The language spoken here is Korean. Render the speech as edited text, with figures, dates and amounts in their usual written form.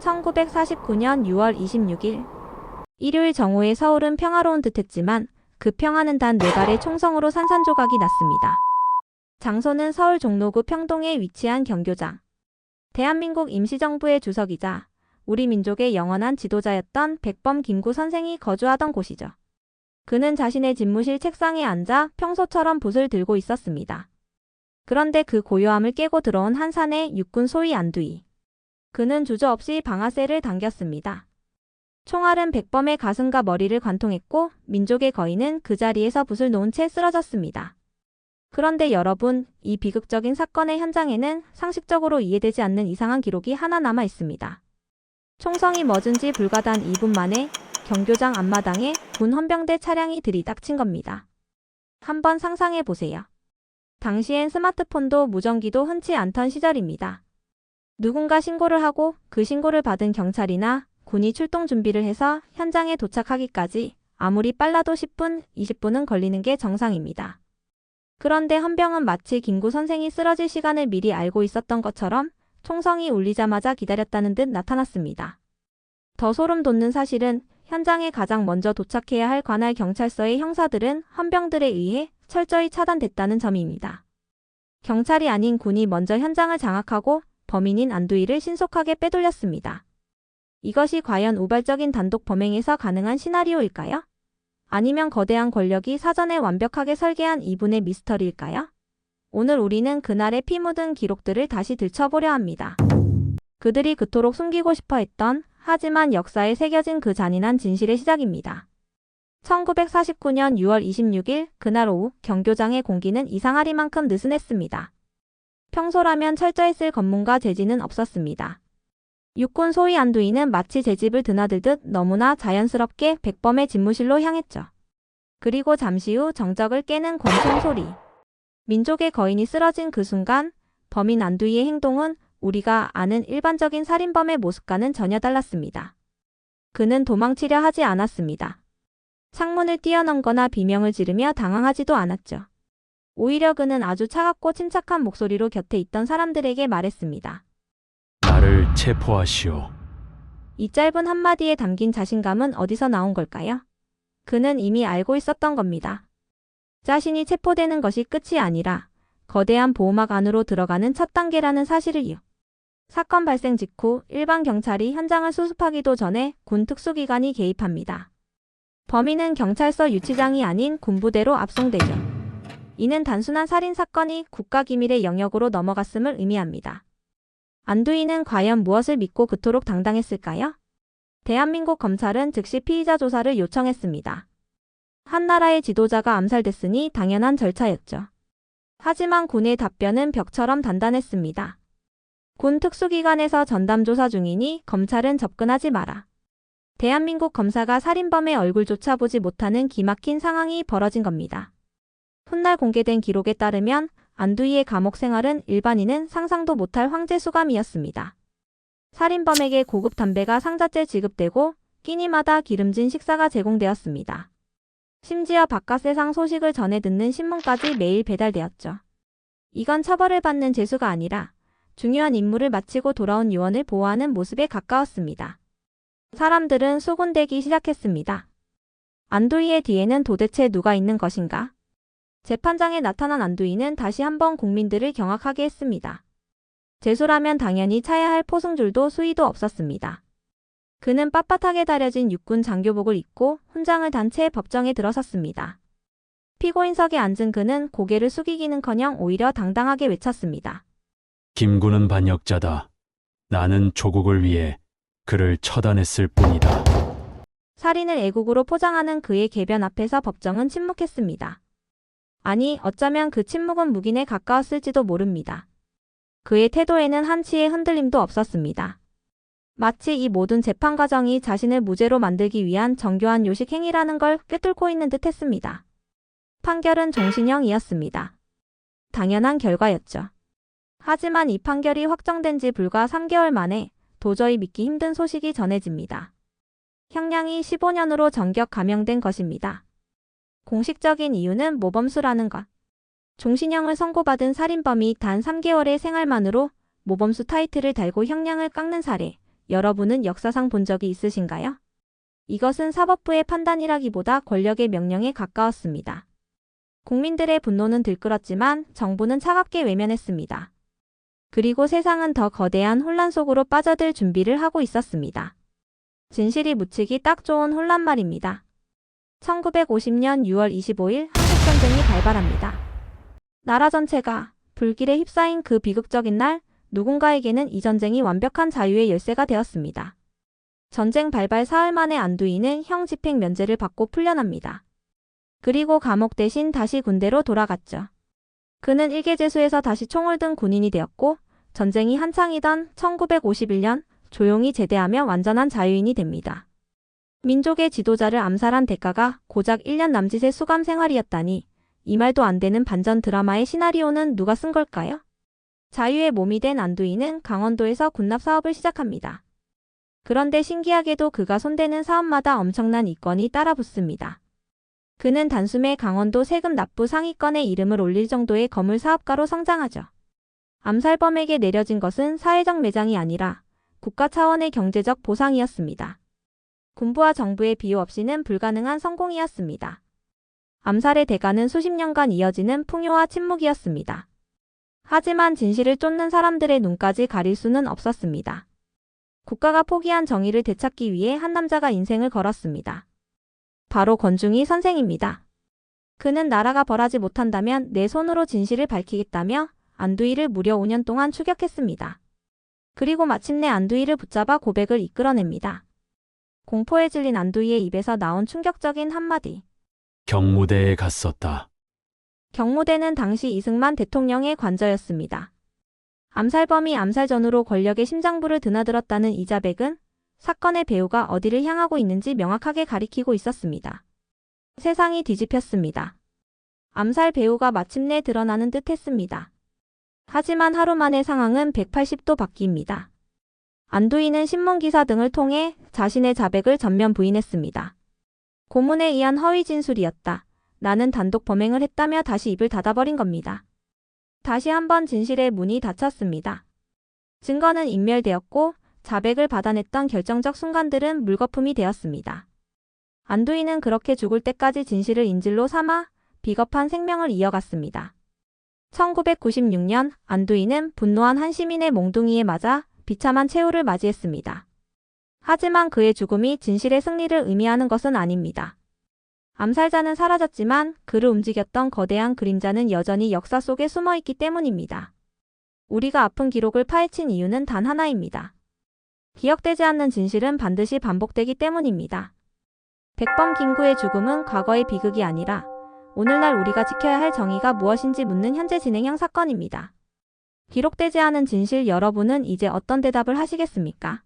1949년 6월 26일 일요일 정오의 서울은 평화로운 듯했지만 그 평화는 단 4발의 총성으로 산산조각이 났습니다. 장소는 서울 종로구 평동에 위치한 경교장. 대한민국 임시정부의 주석이자 우리 민족의 영원한 지도자였던 백범 김구 선생이 거주하던 곳이죠. 그는 자신의 집무실 책상에 앉아 평소처럼 붓을 들고 있었습니다. 그런데 그 고요함을 깨고 들어온 한 사내 육군 소위 안두희. 그는 주저없이 방아쇠를 당겼습니다. 총알은 백범의 가슴과 머리를 관통했고 민족의 거인은 그 자리에서 붓을 놓은 채 쓰러졌습니다. 그런데 여러분, 이 비극적인 사건의 현장에는 상식적으로 이해되지 않는 이상한 기록이 하나 남아 있습니다. 총성이 멎은 지 불과 단 2분 만에 경교장 앞마당에 군 헌병대 차량이 들이닥친 겁니다. 한번 상상해 보세요. 당시엔 스마트폰도 무전기도 흔치 않던 시절입니다. 누군가 신고를 하고 그 신고를 받은 경찰이나 군이 출동 준비를 해서 현장에 도착하기까지 아무리 빨라도 10분, 20분은 걸리는 게 정상입니다. 그런데 헌병은 마치 김구 선생이 쓰러질 시간을 미리 알고 있었던 것처럼 총성이 울리자마자 기다렸다는 듯 나타났습니다. 더 소름 돋는 사실은 현장에 가장 먼저 도착해야 할 관할 경찰서의 형사들은 헌병들에 의해 철저히 차단됐다는 점입니다. 경찰이 아닌 군이 먼저 현장을 장악하고 범인인 안두희를 신속하게 빼돌렸습니다. 이것이 과연 우발적인 단독 범행에서 가능한 시나리오일까요? 아니면 거대한 권력이 사전에 완벽하게 설계한 이분의 미스터리일까요? 오늘 우리는 그날의 피 묻은 기록들을 다시 들춰보려 합니다. 그들이 그토록 숨기고 싶어 했던, 하지만 역사에 새겨진 그 잔인한 진실의 시작입니다. 1949년 6월 26일 그날 오후 경교장의 공기는 이상하리만큼 느슨했습니다. 평소라면 철저했을 검문과 제지는 없었습니다. 육군 소위 안두희는 마치 제 집을 드나들듯 너무나 자연스럽게 백범의 집무실로 향했죠. 그리고 잠시 후 정적을 깨는 권총 소리. 민족의 거인이 쓰러진 그 순간 범인 안두희의 행동은 우리가 아는 일반적인 살인범의 모습과는 전혀 달랐습니다. 그는 도망치려 하지 않았습니다. 창문을 뛰어넘거나 비명을 지르며 당황하지도 않았죠. 오히려 그는 아주 차갑고 침착한 목소리로 곁에 있던 사람들에게 말했습니다. 나를 체포하시오. 이 짧은 한마디에 담긴 자신감은 어디서 나온 걸까요? 그는 이미 알고 있었던 겁니다. 자신이 체포되는 것이 끝이 아니라 거대한 보호막 안으로 들어가는 첫 단계라는 사실을요. 사건 발생 직후 일반 경찰이 현장을 수습하기도 전에 군 특수기관이 개입합니다. 범인은 경찰서 유치장이 아닌 군부대로 압송되죠. 이는 단순한 살인사건이 국가기밀의 영역으로 넘어갔음을 의미합니다. 안두희는 과연 무엇을 믿고 그토록 당당했을까요? 대한민국 검찰은 즉시 피의자 조사를 요청했습니다. 한 나라의 지도자가 암살됐으니 당연한 절차였죠. 하지만 군의 답변은 벽처럼 단단했습니다. 군 특수기관에서 전담조사 중이니 검찰은 접근하지 마라. 대한민국 검사가 살인범의 얼굴조차 보지 못하는 기막힌 상황이 벌어진 겁니다. 훗날 공개된 기록에 따르면 안두희의 감옥 생활은 일반인은 상상도 못할 황제 수감이었습니다. 살인범에게 고급 담배가 상자째 지급되고 끼니마다 기름진 식사가 제공되었습니다. 심지어 바깥 세상 소식을 전해 듣는 신문까지 매일 배달되었죠. 이건 처벌을 받는 죄수가 아니라 중요한 임무를 마치고 돌아온 요원을 보호하는 모습에 가까웠습니다. 사람들은 수군대기 시작했습니다. 안두희의 뒤에는 도대체 누가 있는 것인가? 재판장에 나타난 안두희는 다시 한번 국민들을 경악하게 했습니다. 죄수라면 당연히 차야 할 포승줄도 수의도 없었습니다. 그는 빳빳하게 다려진 육군 장교복을 입고 훈장을 단 채 법정에 들어섰습니다. 피고인석에 앉은 그는 고개를 숙이기는커녕 오히려 당당하게 외쳤습니다. 김구는 반역자다. 나는 조국을 위해 그를 처단했을 뿐이다. 살인을 애국으로 포장하는 그의 궤변 앞에서 법정은 침묵했습니다. 아니, 어쩌면 그 침묵은 묵인에 가까웠을지도 모릅니다. 그의 태도에는 한치의 흔들림도 없었습니다. 마치 이 모든 재판 과정이 자신을 무죄로 만들기 위한 정교한 요식 행위라는 걸 꿰뚫고 있는 듯 했습니다. 판결은 종신형이었습니다. 당연한 결과였죠. 하지만 이 판결이 확정된 지 불과 3개월 만에 도저히 믿기 힘든 소식이 전해집니다. 형량이 15년으로 전격 감형된 것입니다. 공식적인 이유는 모범수라는 것. 종신형을 선고받은 살인범이 단 3개월의 생활만으로 모범수 타이틀을 달고 형량을 깎는 사례, 여러분은 역사상 본 적이 있으신가요? 이것은 사법부의 판단이라기보다 권력의 명령에 가까웠습니다. 국민들의 분노는 들끓었지만 정부는 차갑게 외면했습니다. 그리고 세상은 더 거대한 혼란 속으로 빠져들 준비를 하고 있었습니다. 진실이 묻히기 딱 좋은 혼란 말입니다. 1950년 6월 25일 한국전쟁이 발발합니다. 나라 전체가 불길에 휩싸인 그 비극적인 날, 누군가에게는 이 전쟁이 완벽한 자유의 열쇠가 되었습니다. 전쟁 발발 사흘 만에 안두이는 형 집행 면제를 받고 풀려납니다. 그리고 감옥 대신 다시 군대로 돌아갔죠. 그는 일개재수에서 다시 총을 든 군인이 되었고 전쟁이 한창이던 1951년 조용히 제대하며 완전한 자유인이 됩니다. 민족의 지도자를 암살한 대가가 고작 1년 남짓의 수감 생활이었다니 이 말도 안 되는 반전 드라마의 시나리오는 누가 쓴 걸까요? 자유의 몸이 된 안두이는 강원도에서 군납 사업을 시작합니다. 그런데 신기하게도 그가 손대는 사업마다 엄청난 이권이 따라붙습니다. 그는 단숨에 강원도 세금 납부 상위권에 이름을 올릴 정도의 거물 사업가로 성장하죠. 암살범에게 내려진 것은 사회적 매장이 아니라 국가 차원의 경제적 보상이었습니다. 군부와 정부의 비호 없이는 불가능한 성공이었습니다. 암살의 대가는 수십 년간 이어지는 풍요와 침묵이었습니다. 하지만 진실을 쫓는 사람들의 눈까지 가릴 수는 없었습니다. 국가가 포기한 정의를 되찾기 위해 한 남자가 인생을 걸었습니다. 바로 권중희 선생입니다. 그는 나라가 벌하지 못한다면 내 손으로 진실을 밝히겠다며 안두이를 무려 5년 동안 추격했습니다. 그리고 마침내 안두이를 붙잡아 고백을 이끌어냅니다. 공포에 질린 안두이의 입에서 나온 충격적인 한마디. 경무대에 갔었다. 경무대는 당시 이승만 대통령의 관저였습니다. 암살범이 암살 전후로 권력의 심장부를 드나들었다는 이 자백은 사건의 배후가 어디를 향하고 있는지 명확하게 가리키고 있었습니다. 세상이 뒤집혔습니다. 암살 배후가 마침내 드러나는 듯 했습니다. 하지만 하루 만에 상황은 180도 바뀝니다. 안두이는 신문기사 등을 통해 자신의 자백을 전면 부인했습니다. 고문에 의한 허위 진술이었다. 나는 단독 범행을 했다며 다시 입을 닫아버린 겁니다. 다시 한번 진실의 문이 닫혔습니다. 증거는 인멸되었고 자백을 받아냈던 결정적 순간들은 물거품이 되었습니다. 안두이는 그렇게 죽을 때까지 진실을 인질로 삼아 비겁한 생명을 이어갔습니다. 1996년 안두이는 분노한 한 시민의 몽둥이에 맞아 비참한 최후를 맞이했습니다. 하지만 그의 죽음이 진실의 승리를 의미하는 것은 아닙니다. 암살자는 사라졌지만 그를 움직였던 거대한 그림자는 여전히 역사 속에 숨어있기 때문입니다. 우리가 아픈 기록을 파헤친 이유는 단 하나입니다. 기억되지 않는 진실은 반드시 반복되기 때문입니다. 백범 김구의 죽음은 과거의 비극이 아니라 오늘날 우리가 지켜야 할 정의가 무엇인지 묻는 현재 진행형 사건입니다. 기록되지 않은 진실, 여러분은 이제 어떤 대답을 하시겠습니까?